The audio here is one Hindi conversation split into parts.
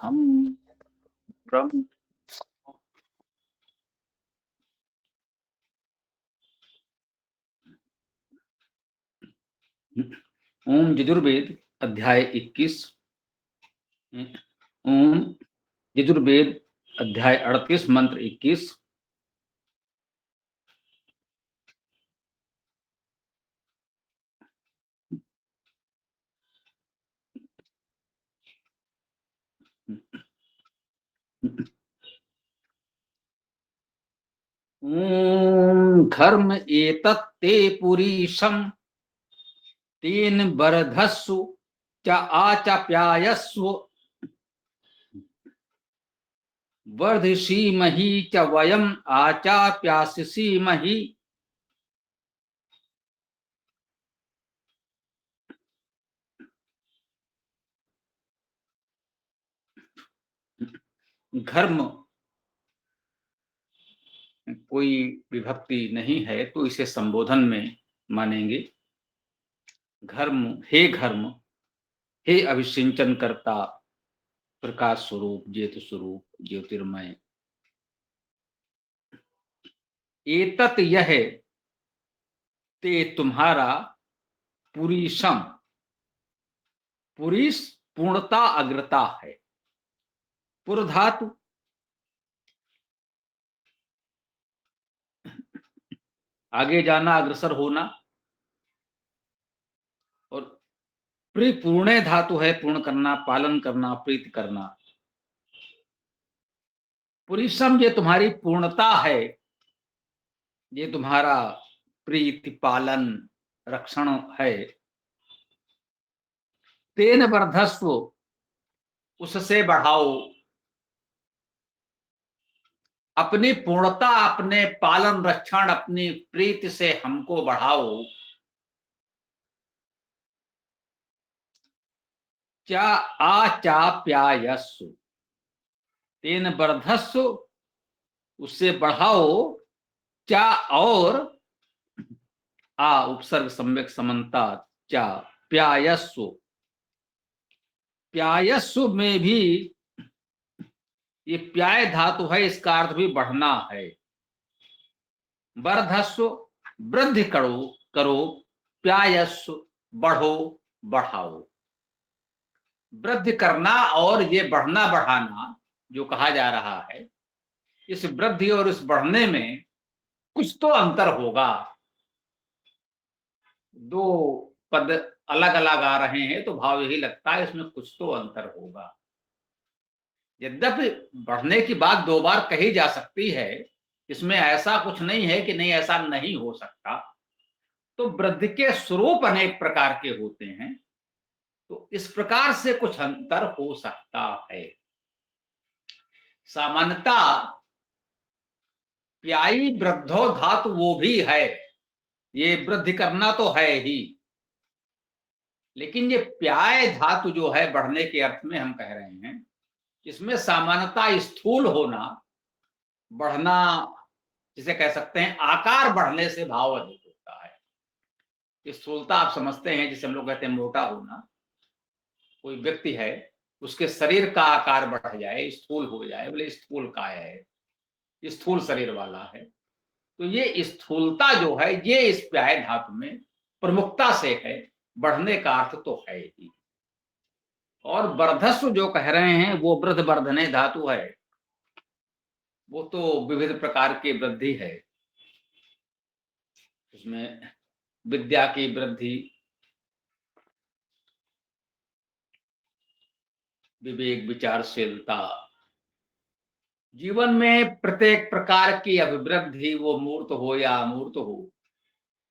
खम ब्रह्म। ओम यजुर्वेद अध्याय 21। ओम यजुर्वेद अध्याय 38 मंत्र 21। ओम घर्म एतत् ते पुरीशम तेन बरधस्सु च आचप्यायस्व वर्धिषीमहि च वयम आचाप्यासिषीमहि। घर्म कोई विभक्ति नहीं है तो इसे संबोधन में मानेंगे। घर्म, हे अभिसिंचन करता, प्रकाश स्वरूप, ज्योति स्वरूप, ज्योतिर्मय। एतत यह ते तुम्हारा पुरीशम, पुरीश पूर्णता अग्रता है। पुर धातु आगे जाना, अग्रसर होना, और परिपूर्ण धातु है पूर्ण करना, पालन करना, प्रीति करना। पुरीशम ये तुम्हारी पूर्णता है, ये तुम्हारा प्रीति पालन रक्षण है। तेन वर्धस्व उससे बढ़ाओ, अपनी पूर्णता, अपने पालन रक्षण, अपनी प्रीति से हमको बढ़ाओ। चा आचाप्यायस्सु, तेन वर्धस्सु उससे बढ़ाओ, चा और आ उपसर्ग सम्यक समन्ता, चा प्यायस्सु, प्यायस्सु में भी ये प्याय धातु है, इसका अर्थ भी बढ़ना है। वर्धस्व वृद्धि करो, करो, प्यायस्व बढ़ो, बढ़ाओ। वृद्धि करना और ये बढ़ना बढ़ाना जो कहा जा रहा है, इस वृद्धि और इस बढ़ने में कुछ तो अंतर होगा। दो पद अलग अलग आ रहे हैं तो भाव यही लगता है इसमें कुछ तो अंतर होगा। यद्यपि बढ़ने की बात दो बार कही जा सकती है, इसमें ऐसा कुछ नहीं है कि नहीं ऐसा नहीं हो सकता। तो वृद्धि के स्वरूप अनेक प्रकार के होते हैं, तो इस प्रकार से कुछ अंतर हो सकता है। सामान्यता प्यायी वृद्धो धातु वो भी है, ये वृद्धि करना तो है ही, लेकिन ये प्याय धातु जो है बढ़ने के अर्थ में हम कह रहे हैं, इसमें सामान्यता स्थूल होना, बढ़ना, जिसे कह सकते हैं आकार बढ़ने से भाव अधिक होता है। स्थूलता आप समझते हैं, जिसे हम लोग कहते हैं मोटा होना। कोई व्यक्ति है, उसके शरीर का आकार बढ़ जाए, स्थूल हो जाए, बोले स्थूल काय है, स्थूल शरीर वाला है। तो ये स्थूलता जो है ये इस प्याय धातु में प्रमुखता से है, बढ़ने का अर्थ तो है ही। और वर्धस्व जो कह रहे हैं वो वृद्ध वर्धने धातु है, वो तो विविध प्रकार की वृद्धि है। उसमें विद्या की वृद्धि, विवेक, विचारशीलता, जीवन में प्रत्येक प्रकार की अभिवृद्धि, वो मूर्त हो या अमूर्त हो,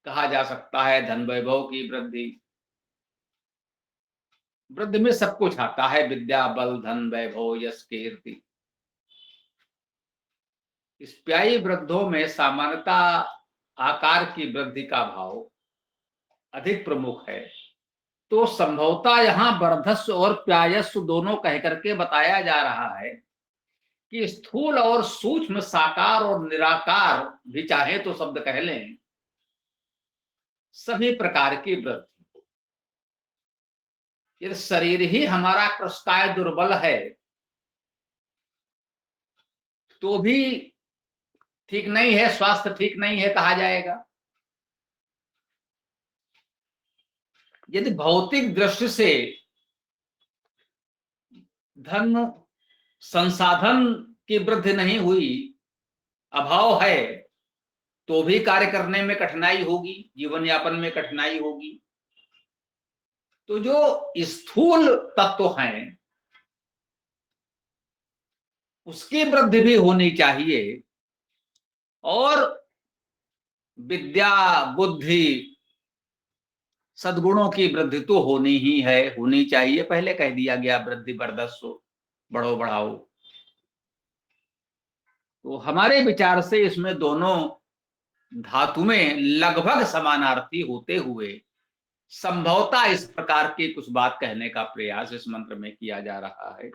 कहा जा सकता है। धन वैभव की वृद्धि, वृद्धि में सब कुछ आता है, विद्या, बल, धन, वैभव, यश, कीर्ति। इस प्यायी वृद्धों में सामान्यता आकार की वृद्धि का भाव अधिक प्रमुख है। तो संभवतः यहाँ वर्धस्व और प्यायस्व दोनों कह करके बताया जा रहा है कि स्थूल और सूक्ष्म, साकार और निराकार भी चाहे तो शब्द कह लें, सभी प्रकार की वृद्धि। यदि शरीर ही हमारा कृष्काय दुर्बल है तो भी ठीक नहीं है, स्वास्थ्य ठीक नहीं है कहा जाएगा। यदि भौतिक दृष्टि से धन संसाधन की वृद्धि नहीं हुई, अभाव है, तो भी कार्य करने में कठिनाई होगी, जीवन यापन में कठिनाई होगी। तो जो स्थूल तत्व हैं उसकी वृद्धि भी होनी चाहिए, और विद्या बुद्धि सद्गुणों की वृद्धि तो होनी ही है, होनी चाहिए। पहले कह दिया गया वृद्धि वर्धस्व, बढ़ो बढ़ाओ। तो हमारे विचार से इसमें दोनों धातु में लगभग समानार्थी होते हुए संभवतः इस प्रकार की कुछ बात कहने का प्रयास इस मंत्र में किया जा रहा है।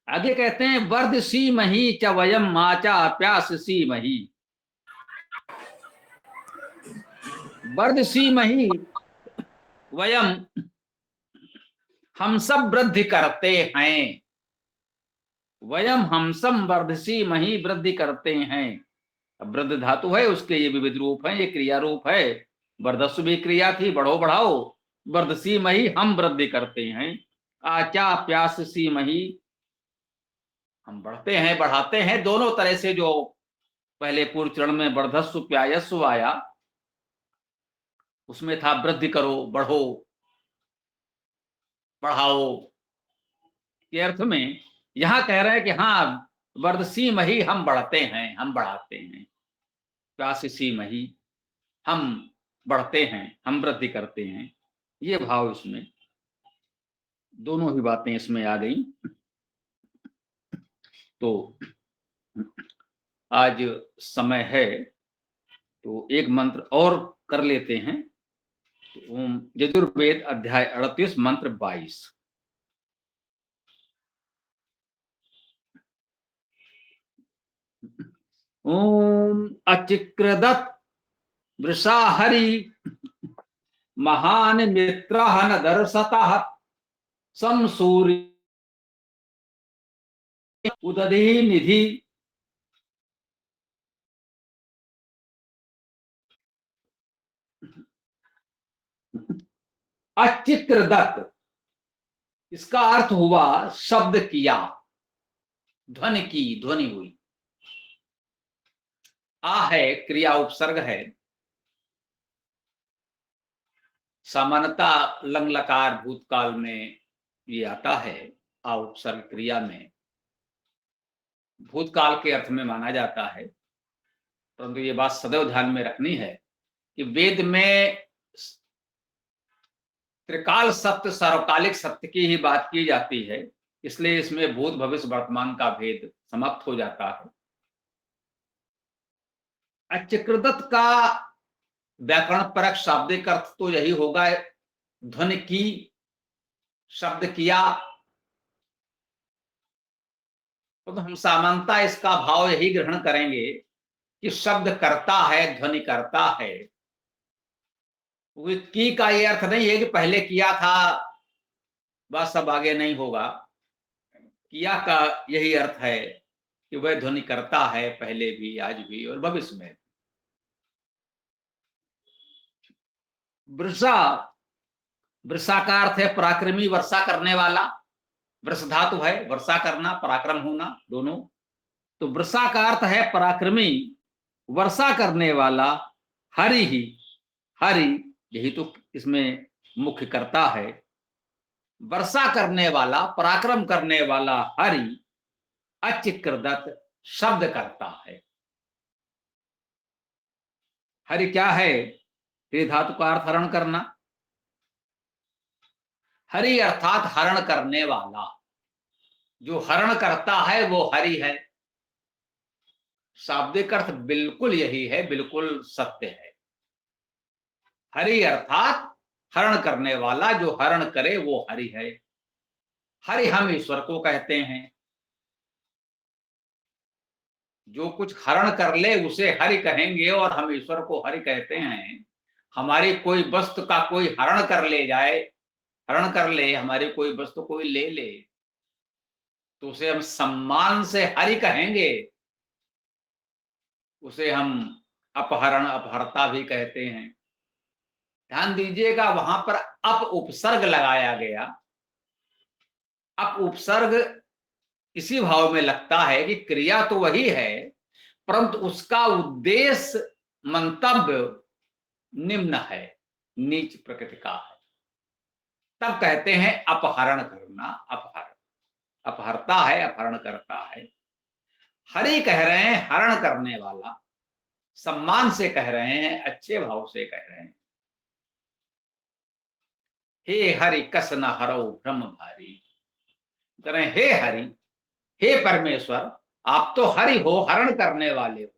आगे कहते हैं वर्ध सी मही च वयम माचा प्यास सी मही। वर्ध सी मही वयम, हम सब वृद्धि करते हैं। वयम हम सब वर्धसी मही, वृद्धि करते हैं। अब वृद्ध धातु है, उसके ये विविध रूप हैं, ये क्रिया रूप है। वर्धस्व भी क्रिया थी, बढ़ो बढ़ाओ। वर्धसी मही, हम वृद्धि करते हैं। आचा प्यास सी मही, हम बढ़ते हैं बढ़ाते हैं। दोनों तरह से जो पहले पूर्व चरण में वर्धस्व प्यायस्व आया, उसमें था वृद्धि करो, बढ़ो बढ़ाओ के अर्थ में। यहां कह रहे हैं कि हाँ, वर्धसी मही, हम बढ़ते हैं, हम बढ़ाते हैं। प्यासी मही, हम बढ़ते हैं, हम वृद्धि करते हैं। ये भाव इसमें, दोनों ही बातें इसमें आ गई। तो आज समय है तो एक मंत्र और कर लेते हैं। तो यजुर्वेद अध्याय 38 मंत्र 22। ओम अचिक्रदत् वृषा हरि महान मित्र न दर्शतः सम सूर्य उदधि निधि। अचिक्रदत्त, इसका अर्थ हुआ शब्द किया, ध्वनि की, ध्वनि हुई। आ है क्रिया उपसर्ग है। सामान्यतः लंग लकार भूतकाल में ये आता है, आ उपसर्ग क्रिया में भूतकाल के अर्थ में माना जाता है। परंतु ये बात सदैव ध्यान में रखनी है कि वेद में त्रिकाल सत्य, सर्वकालिक सत्य की ही बात की जाती है। इसलिए इसमें भूत भविष्य वर्तमान का भेद समाप्त हो जाता है। अचिक्रदत्त का व्याकरण परक शाब्दिक अर्थ तो यही होगा, ध्वनि की, शब्द किया। तो हम सामान्यता इसका भाव यही ग्रहण करेंगे कि शब्द करता है, ध्वनि करता है। की का ये अर्थ नहीं है कि पहले किया था बस अब आगे नहीं होगा। किया का यही अर्थ है कि वह ध्वनि करता है, पहले भी, आज भी और भविष्य में। वृषा, वृषा का अर्थ है पराक्रमी, वर्षा करने वाला। वृष धातु है, वर्षा करना, पराक्रम होना, दोनों। तो वृषा का अर्थ है पराक्रमी, वर्षा करने वाला। हरि ही, हरि यही तो इसमें मुख्य करता है। वर्षा करने वाला, पराक्रम करने वाला हरि अचिक्रदत्त शब्द करता है। हरि क्या है? हे धातु का अर्थ हरण करना। हरि अर्थात हरण करने वाला, जो हरण करता है वो हरि है। शाब्दिक अर्थ बिल्कुल यही है, बिल्कुल सत्य है। हरि अर्थात हरण करने वाला, जो हरण करे वो हरि है। हरि हम ईश्वर को कहते हैं। जो कुछ हरण कर ले उसे हरि कहेंगे, और हम ईश्वर को हरि कहते हैं। हमारी कोई वस्तु का कोई हरण कर ले जाए, हरण कर ले, हमारी कोई वस्तु कोई ले ले, तो उसे हम सम्मान से हरि कहेंगे, उसे हम अपहरण अपहरता भी कहते हैं। ध्यान दीजिएगा, वहां पर अप उपसर्ग लगाया गया। अप उपसर्ग इसी भाव में लगता है कि क्रिया तो वही है, परंतु उसका उद्देश्य मंतव्य निम्न है, नीच प्रकृति का है। तब कहते हैं अपहरण करना। अपहरण, अपहरता है, अपहरण करता है। हरि कह रहे हैं हरण करने वाला, सम्मान से कह रहे हैं, अच्छे भाव से कह रहे हैं। हे हरि कस न हरो भ्रम भारी, करें हे हरि, हे परमेश्वर, आप तो हरि हो, हरण करने वाले हो,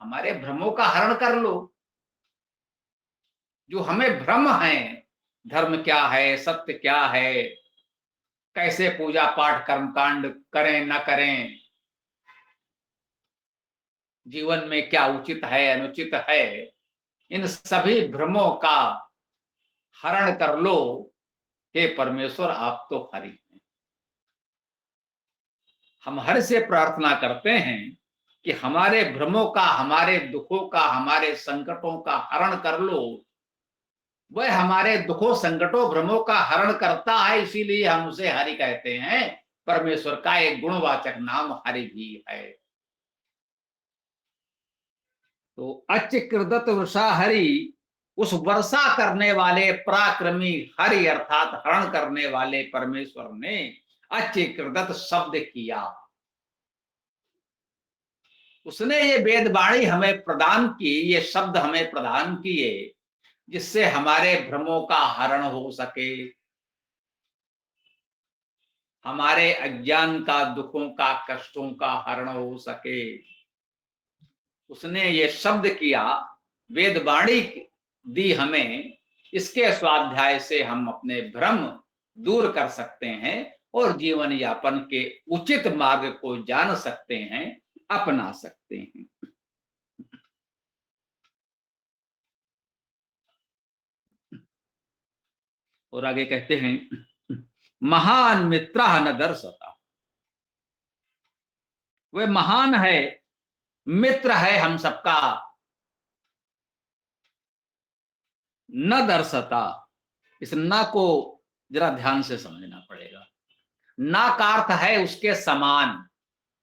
हमारे भ्रमों का हरण कर लो। जो हमें भ्रम है, धर्म क्या है, सत्य क्या है, कैसे पूजा पाठ कर्मकांड करें न करें, जीवन में क्या उचित है अनुचित है, इन सभी भ्रमों का हरण कर लो। हे परमेश्वर, आप तो हरि हैं। हम हरि से प्रार्थना करते हैं कि हमारे भ्रमों का, हमारे दुखों का, हमारे संकटों का हरण कर लो। वह हमारे दुखों संकटों भ्रमों का हरण करता है, इसीलिए हम उसे हरि कहते हैं। परमेश्वर का एक गुणवाचक नाम हरि भी है। तो अच्युत वृषा हरि, उस वर्षा करने वाले पराक्रमी हरि अर्थात हरण करने वाले परमेश्वर ने अच्युत शब्द किया। उसने ये वेदवाणी हमें प्रदान की, ये शब्द हमें प्रदान किए, जिससे हमारे भ्रमों का हरण हो सके, हमारे अज्ञान का, दुखों का, कष्टों का हरण हो सके। उसने ये शब्द किया, वेदवाणी दी हमें, इसके स्वाध्याय से हम अपने भ्रम दूर कर सकते हैं और जीवन यापन के उचित मार्ग को जान सकते हैं, अपना सकते हैं। और आगे कहते हैं महान मित्र न दर्शता, वह महान है, मित्र है हम सबका, न दर्शता। इस न को जरा ध्यान से समझना पड़ेगा। ना का अर्थ है उसके समान,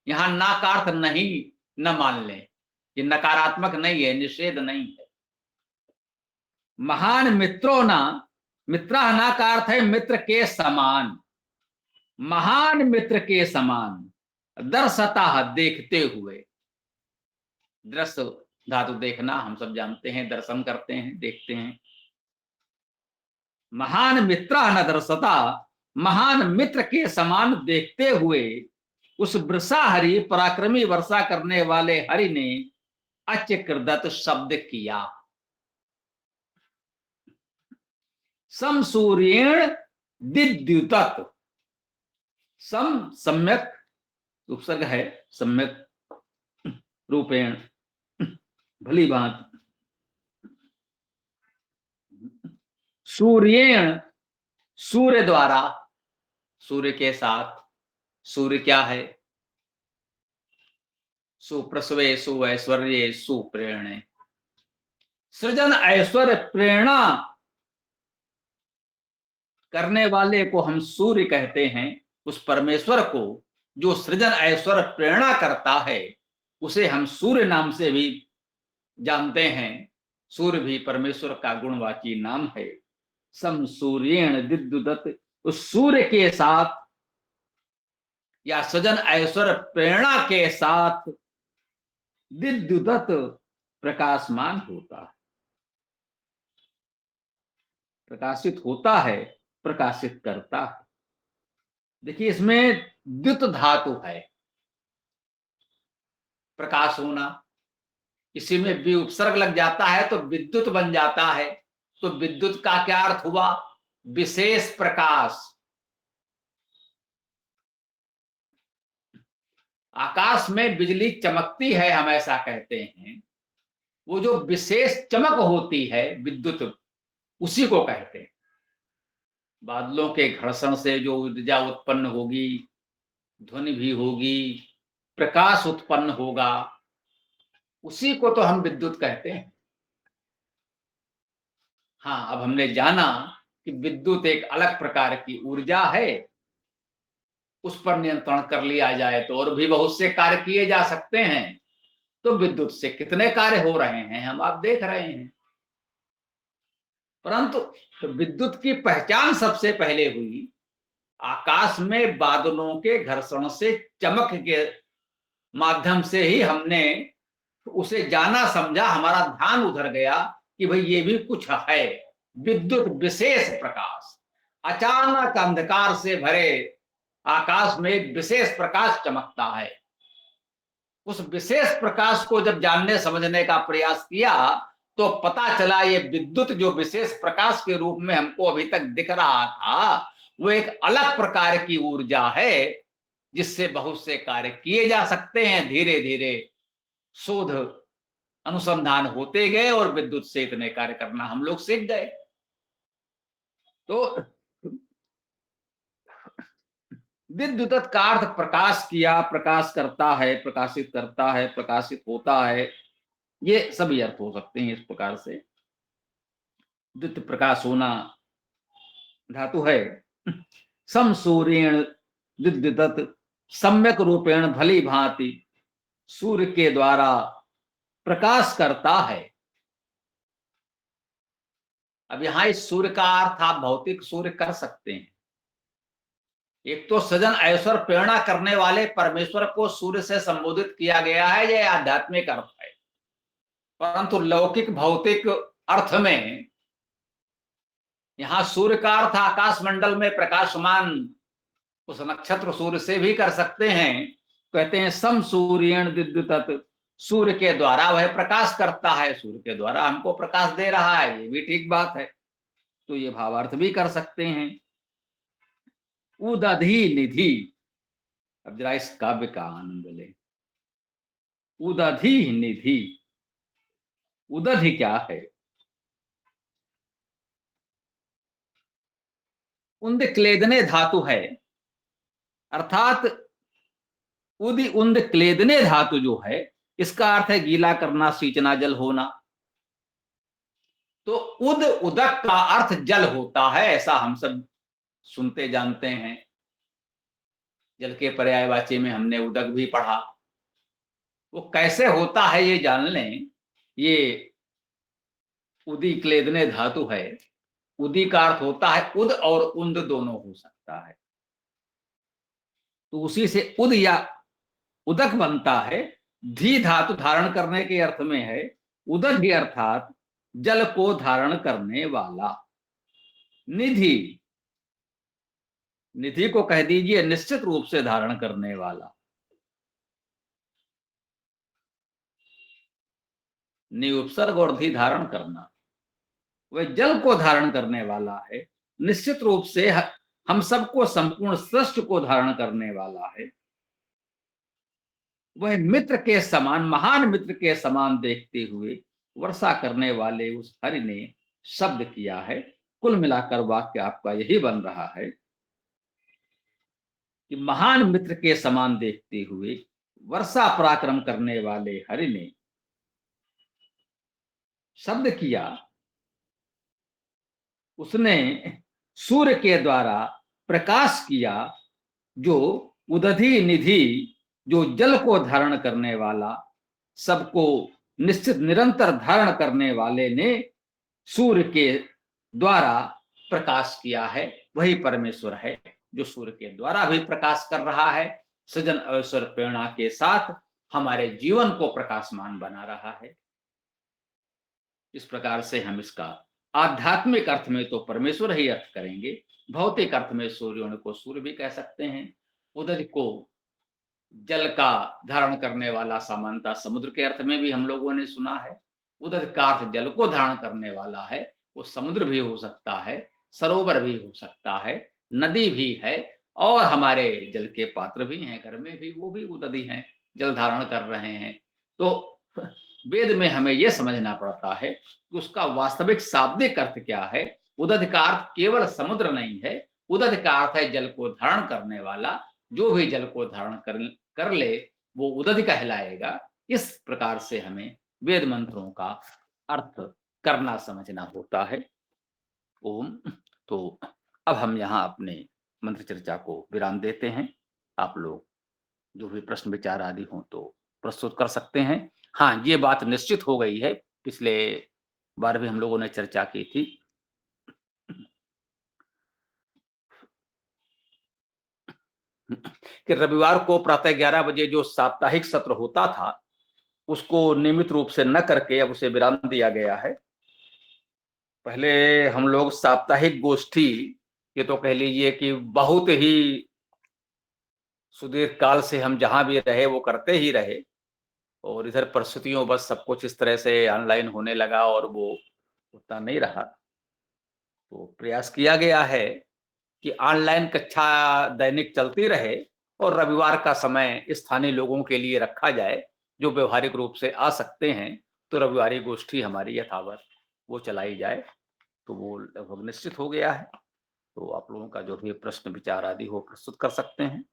यहां ना का अर्थ नहीं न मान लें, ये नकारात्मक नहीं है, निषेध नहीं है। महान मित्रों ना, मित्रा ना का अर्थ है मित्र के समान, महान मित्र के समान, दर्शता देखते हुए। दृश्य धातु देखना हम सब जानते हैं, दर्शन करते हैं, देखते हैं। महान मित्र न दर्शता, महान मित्र के समान देखते हुए उस वृषा हरि, पराक्रमी वर्षा करने वाले हरि ने अच्युत शब्द किया। सम सूर्येण दिद्युतत्, सम सम्यक उपसर्ग है, सम्यक रूपेण, भली बात। सूर्येण, सूर्य द्वारा, सूर्य के साथ। सूर्य क्या है? सुप्रसवे सुऐश्वर्य सुप्रेरणे, सृजन ऐश्वर्य प्रेरणा करने वाले को हम सूर्य कहते हैं। उस परमेश्वर को जो सृजन ऐश्वर्य प्रेरणा करता है, उसे हम सूर्य नाम से भी जानते हैं। सूर्य भी परमेश्वर का गुणवाची नाम है। सम सूर्येण दिद्युदत्, उस सूर्य के साथ या सृजन ऐश्वर्य प्रेरणा के साथ दिद्युदत् प्रकाशमान होता है, प्रकाशित होता है, प्रकाशित करता है। देखिए इसमें द्युत धातु है, प्रकाश होना, इसी में भी उपसर्ग लग जाता है तो विद्युत बन जाता है। तो विद्युत का क्या अर्थ हुआ? विशेष प्रकाश। आकाश में बिजली चमकती है, हम ऐसा कहते हैं। वो जो विशेष चमक होती है विद्युत, उसी को कहते हैं। बादलों के घर्षण से जो ऊर्जा उत्पन्न होगी, ध्वनि भी होगी, प्रकाश उत्पन्न होगा, उसी को तो हम विद्युत कहते हैं। हाँ, अब हमने जाना कि विद्युत एक अलग प्रकार की ऊर्जा है, उस पर नियंत्रण कर लिया जाए तो और भी बहुत से कार्य किए जा सकते हैं। तो विद्युत से कितने कार्य हो रहे हैं हम आप देख रहे हैं। परंतु विद्युत की पहचान सबसे पहले हुई आकाश में बादलों के घर्षण से, चमक के माध्यम से ही हमने उसे जाना समझा, हमारा ध्यान उधर गया कि भाई ये भी कुछ है। विद्युत विशेष प्रकाश, अचानक अंधकार से भरे आकाश में एक विशेष प्रकाश चमकता है। उस विशेष प्रकाश को जब जानने समझने का प्रयास किया तो पता चला ये विद्युत जो विशेष प्रकाश के रूप में हमको अभी तक दिख रहा था, वो एक अलग प्रकार की ऊर्जा है जिससे बहुत से कार्य किए जा सकते हैं। धीरे धीरे शोध अनुसंधान होते गए और विद्युत से इतने कार्य करना हम लोग सीख गए। तो विद्युत का अर्थ प्रकाश किया, प्रकाश करता है, प्रकाशित करता है, प्रकाशित होता है, ये सभी अर्थ हो सकते हैं। इस प्रकार से द्वित प्रकाश होना धातु है। सम सूर्येण विद्युत सम्यक रूपेण भली भांति सूर्य के द्वारा प्रकाश करता है। अब यहां इस सूर्य का अर्थ आप भौतिक सूर्य कर सकते हैं। एक तो सजन ऐश्वर प्रेरणा करने वाले परमेश्वर को सूर्य से संबोधित किया गया है, यह आध्यात्मिक अर्थ है। परंतु लौकिक भौतिक अर्थ में यहां सूर्य का अर्थ आकाश मंडल में प्रकाशमान उस नक्षत्र सूर्य से भी कर सकते हैं। कहते हैं सम सूर्येण विद्युत, सूर्य के द्वारा वह प्रकाश करता है, सूर्य के द्वारा हमको प्रकाश दे रहा है, ये भी ठीक बात है। तो ये भावार्थ भी कर सकते हैं। उदधि निधि, अब जरा इस काव्य का आनंद ले। उदधि निधि, उदधि क्या है? उन्द क्लेदने धातु है, अर्थात उदि उन्द क्लेदने धातु जो है इसका अर्थ है गीला करना, सींचना, जल होना। तो उद उदक का अर्थ जल होता है, ऐसा हम सब सुनते जानते हैं। जल के पर्यायवाची में हमने उदक भी पढ़ा। वो कैसे होता है ये जान लें। ये उदी क्लेदने धातु है, उदी का अर्थ होता है उद और उन्द दोनों हो सकता है। तो उसी से उद या उदक बनता है। धी धातु धारण करने के अर्थ में है। उदक ही अर्थात जल को धारण करने वाला। निधि, निधि को कह दीजिए निश्चित रूप से धारण करने वाला। निउपसर्ग और धी धारण करना, वह जल को धारण करने वाला है। निश्चित रूप से हम सबको, संपूर्ण सृष्टि को धारण करने वाला है। वह मित्र के समान, महान मित्र के समान देखते हुए वर्षा करने वाले उस हरि ने शब्द किया है। कुल मिलाकर वाक्य आपका यही बन रहा है कि महान मित्र के समान देखते हुए वर्षा पराक्रम करने वाले हरि ने शब्द किया। उसने सूर्य के द्वारा प्रकाश किया, जो उदधि निधि, जो जल को धारण करने वाला, सबको निश्चित निरंतर धारण करने वाले ने सूर्य के द्वारा प्रकाश किया है। वही परमेश्वर है जो सूर्य के द्वारा भी प्रकाश कर रहा है, सृजन अवसर प्रेरणा के साथ हमारे जीवन को प्रकाशमान बना रहा है। इस प्रकार से हम इसका आध्यात्मिक अर्थ में तो परमेश्वर ही अर्थ करेंगे, भौतिक अर्थ में सूर्यों को सूर्य भी कह सकते हैं। उदधि को जल का धारण करने वाला, सामान्यतः समुद्र के अर्थ में भी हम लोगों ने सुना है। उदधि का अर्थ जल को धारण करने वाला है, वो समुद्र भी हो सकता है, सरोवर भी हो सकता है, नदी भी है, और हमारे जल के पात्र भी हैं घर में भी, वो भी उदधि हैं, जल धारण कर रहे हैं। तो वेद में हमें यह समझना पड़ता है कि उसका वास्तविक शाब्दिक अर्थ क्या है। उदधि का अर्थ केवल समुद्र नहीं है, उदधि का अर्थ है जल को धारण करने वाला, जो भी जल को धारण कर ले वो उदधि कहलाएगा। इस प्रकार से हमें वेद मंत्रों का अर्थ करना समझना होता है। ओम। तो अब हम यहाँ अपने मंत्र चर्चा को विराम देते हैं। आप लोग जो भी प्रश्न विचार आदि हो तो प्रस्तुत कर सकते हैं। हाँ, ये बात निश्चित हो गई है, पिछले बार भी हम लोगों ने चर्चा की थी कि रविवार को प्रातः 11 बजे जो साप्ताहिक सत्र होता था उसको नियमित रूप से न करके अब उसे विराम दिया गया है। पहले हम लोग साप्ताहिक गोष्ठी, ये तो कह लीजिए कि बहुत ही सुदीर्घ काल से हम जहां भी रहे वो करते ही रहे, और इधर परिस्थितियों बस सब कुछ इस तरह से ऑनलाइन होने लगा और वो उतना नहीं रहा। तो प्रयास किया गया है कि ऑनलाइन कक्षा दैनिक चलती रहे और रविवार का समय स्थानीय लोगों के लिए रखा जाए जो व्यवहारिक रूप से आ सकते हैं। तो रविवारी गोष्ठी हमारी यथावत वो चलाई जाए, तो वो लगभग निश्चित हो गया है। तो आप लोगों का जो भी प्रश्न विचार आदि हो प्रस्तुत कर सकते हैं।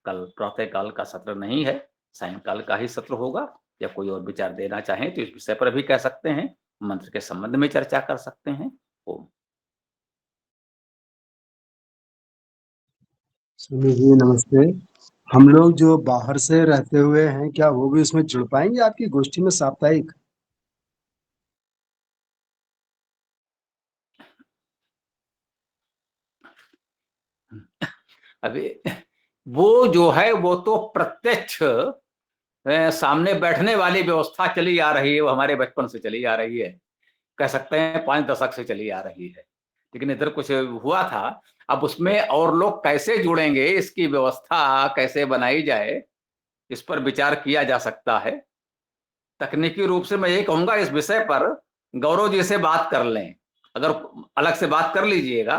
कल प्रातः काल का सत्र नहीं है, सायंकाल का ही सत्र होगा। या कोई और विचार देना चाहें तो इस विषय पर भी कह सकते हैं, मंत्र के संबंध में चर्चा कर सकते हैं। ओम। सुनील जी नमस्ते। हम लोग जो बाहर से रहते हुए हैं, क्या वो भी उसमें जुड़ पाएंगे आपकी गोष्ठी में साप्ताहिक? अभी वो जो है वो तो प्रत्यक्ष सामने बैठने वाली व्यवस्था चली आ रही है, वो हमारे बचपन से चली आ रही है, कह सकते हैं 5 दशक से चली आ रही है। लेकिन इधर कुछ हुआ था, अब उसमें और लोग कैसे जुड़ेंगे, इसकी व्यवस्था कैसे बनाई जाए, इस पर विचार किया जा सकता है। तकनीकी रूप से मैं यही कहूंगा इस विषय पर गौरव जी से बात कर लें, अगर अलग से बात कर लीजिएगा,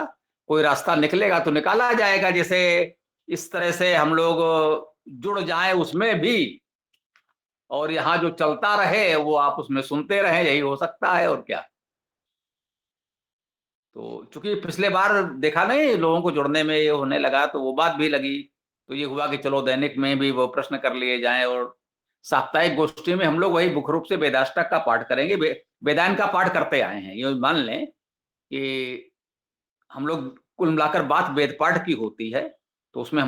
कोई रास्ता निकलेगा तो निकाला जाएगा, जैसे इस तरह से हम लोग जुड़ जाएं उसमें भी, और यहाँ जो चलता रहे वो आप उसमें सुनते रहे, यही हो सकता है और क्या। तो चूंकि पिछले बार देखा नहीं लोगों को जुड़ने में ये होने लगा तो वो बात भी लगी, तो ये हुआ कि चलो दैनिक में भी वो प्रश्न कर लिए जाएं, और साप्ताहिक गोष्ठी में हम लोग वही मुख्य रूप से वेदाष्टक का पाठ करेंगे। वेदांत का पाठ करते आए हैं, ये मान लें कि हम लोग कुल मिलाकर बात वेद पाठ की होती है, तो उसमें हम लोग